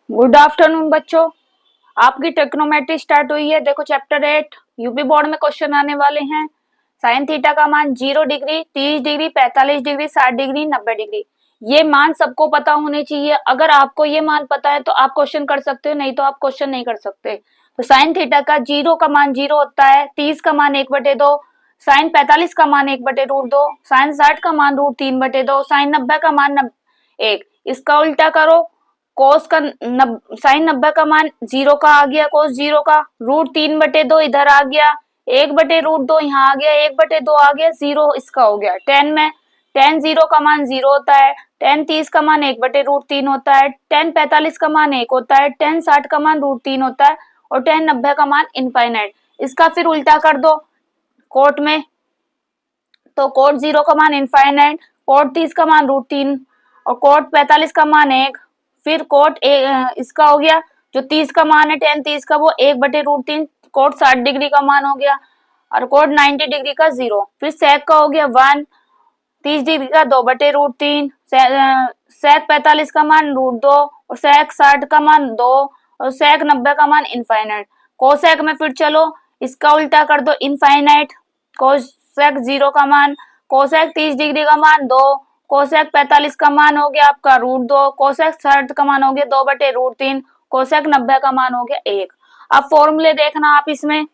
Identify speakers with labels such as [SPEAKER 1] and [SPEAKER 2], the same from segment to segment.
[SPEAKER 1] Good afternoon बच्चों। आपकी trigonometry start हुई है। देखो चैप्टर 8 यूपी बोर्ड में क्वेश्चन आने वाले हैं। साइन थीटा का मान 0 degree, 30 degree, 45 degree, 60 degree, 90 degree. ये मान सबको पता होने चाहिए। अगर आपको ये मान पता है तो आप क्वेश्चन कर सकते हो, नहीं तो आप क्वेश्चन नहीं कर सकते। तो साइन थीटा का 0 का मान 0 होता है, 30 का मान 1/2, साइन 45 का मान 1/√2, साइन 60 का मान √3/2, साइन 90 का मान 1। इसका उल्टा करो, कोस का साइन 90 का मान 0 का आ गया, कोस 0 का √3/2 इधर आ गया, 1/√2 यहाँ आ गया, 1/2 आ गया, 0 इसका हो गया। टेन में टेन 0 का मान 0 होता है, टेन 30 का मान 1/√3 होता है, टेन 45 का मान 1 होता है, टेन 60 का मान √3 होता है और टेन 90 का मान इनफाइनाइट। इसका फिर उल्टा कर दो कोट में, तो कोट 0 का मान इनफाइनाइट, कोट 30 का मान √3 और कोट 45 का मान 1। फिर कोट इसका हो गया, जो 30 का मान है टेन 30 का वो 1/√3, कोट 60 डिग्री का मान हो गया और कोट 90 डिग्री का 0। फिर सेक का हो गया 1, 30 डिग्री का 2/√3, सेक 45 का मान √2 और सेक 60 का मान 2 और सेक 90 का मान इनफाइनाइट। कोसेक में फिर चलो इसका उल्टा कर दो इनफाइनाइट, कोसेक 0 का मान, कोसेक 30 डिग्री का मान 2, कोसेक 45 का मान हो गया आपका √2, कोसेक 60 का मान हो गया 2/√3, कोसेक 90 का मान हो गया 1। अब फॉर्मूले देखना आप इसमें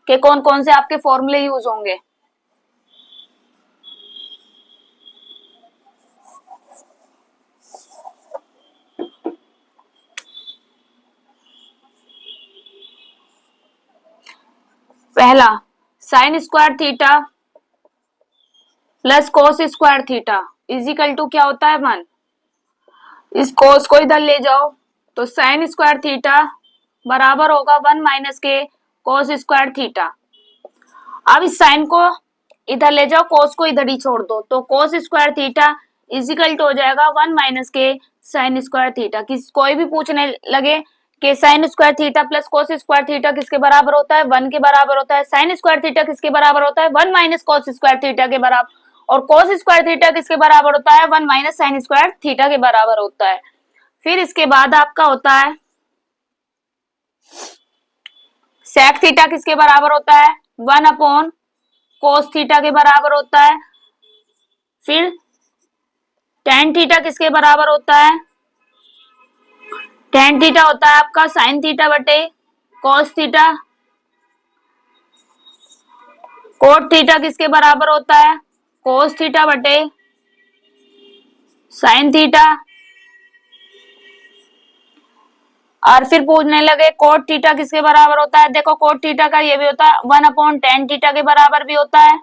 [SPEAKER 1] कि कौन कौन से आपके फॉर्मूले यूज होंगे। पहला, sine square theta plus cos square theta is equal to क्या होता है 1। इस कोस को इधर ले जाओ तो साइन स्क्वायर थीटा बराबर होगा 1 माइनस के कोस स्क्वायर थीटा। अब इस साइन को इधर ले जाओ, कोस को इधर ही छोड़ दो, तो cos square theta is equal to हो जाएगा 1 माइनस के साइन स्क्वायर थीटा। कोई भी पूछने लगे कि sign square theta plus cos square theta किसके बराबर होता है, 1 के बराबर होता है। साइन स्क्वायर थीटा किसके बराबर होता है, 1 माइनस कोस स्क्वायर थीटा के बराबर, और कोस स्क्वायर थीटा किसके बराबर होता है, 1 माइनस साइन स्क्वायर थीटा के बराबर होता है। फिर इसके बाद आपका होता है सेक थीटा किसके बराबर होता है, 1 अपॉन कोस थीटा के बराबर होता है। फिर टेन थीटा किसके बराबर होता है, टेन थीटा होता है आपका साइन थीटा बटे कोस थीटा। कोट थीटा किसके बराबर होता है, कोस थीटा बटे साइन थीटा। और फिर पूछने लगे कोट थीटा किसके बराबर होता है, देखो कोट थीटा का ये भी होता है 1 अपॉन टेन थीटा के बराबर भी होता है।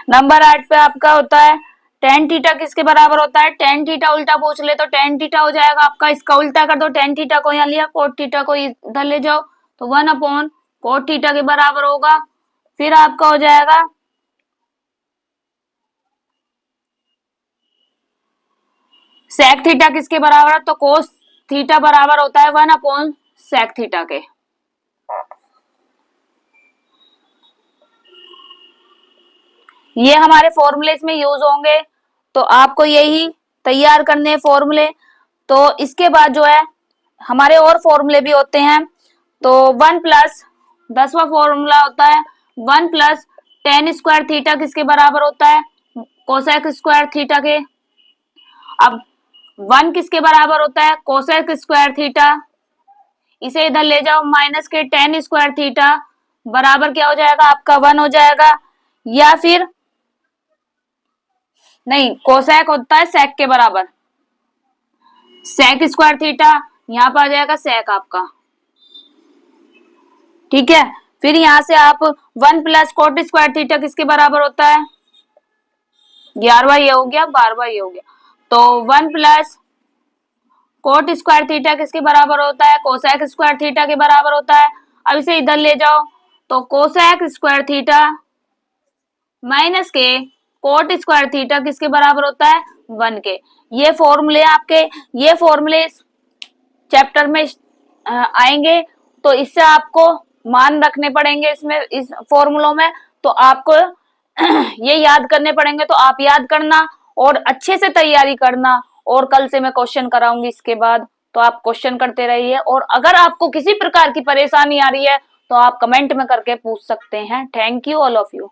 [SPEAKER 1] नंबर 8 पे आपका होता है टेन थीटा किसके बराबर होता है, टेन थीटा उल्टा पूछ ले तो टेन थीटा हो जाएगा आपका, इसका उल्टा कर दो, टेन थीटा को यहाँ लिया, कोट थीटा को इधर ले जाओ तो 1 अपॉन कोट थीटा के बराबर होगा। फिर आपका हो जाएगा सेक थीटा किसके बराबर है, तो कोस थीटा बराबर होता है 1 अपॉन सेक थीटा के। ये हमारे फॉर्मूले इसमें यूज होंगे, तो आपको यही तैयार करने फॉर्मूले। तो इसके बाद जो है हमारे और फॉर्मूले भी होते हैं, तो 1 प्लस 10वां फॉर्मूला होता है 1 प्लस टेन स्क्वायर थीटा किसके बराबर होता है, कोसेक स्क्वायर थीटा के। अब 1 किसके बराबर होता है, कोसेक स्क्वायर थीटा, इसे इधर ले जाओ, माइनस के टेन स्क्वायर थीटा बराबर क्या हो जाएगा आपका 1 हो जाएगा। या फिर नहीं, कोसेक होता है सेक के बराबर, सेक स्क्वायर थीटा यहाँ पर आ जाएगा सेक आपका, ठीक है। फिर यहां से आप 1 प्लस कोट स्क्वायर थीटा किसके बराबर होता है, 11वां ये हो गया, 12वां ये हो गया, तो 1 प्लस कोट स्क्वायर थीटा किसके बराबर होता है, कोसेक स्क्वायर थीटा के बराबर होता है। अब इसे इधर ले जाओ तो कोसेक स्क्वायर थीटा माइनस के कोट स्क्वायर थीटा किसके बराबर होता है, 1 के। ये फॉर्मूले आपके, ये फॉर्मूले चैप्टर में आएंगे, तो इससे आपको मान रखने पड़ेंगे इसमें, इस फॉर्मूलों में, तो आपको ये याद करने पड़ेंगे, तो आप याद करना और अच्छे से तैयारी करना और कल से मैं क्वेश्चन कराऊंगी इसके बाद, तो आप क्वेश्चन करते रहिए। और अगर आपको किसी प्रकार की परेशानी आ रही है तो आप कमेंट में करके पूछ सकते हैं। Thank you all of you.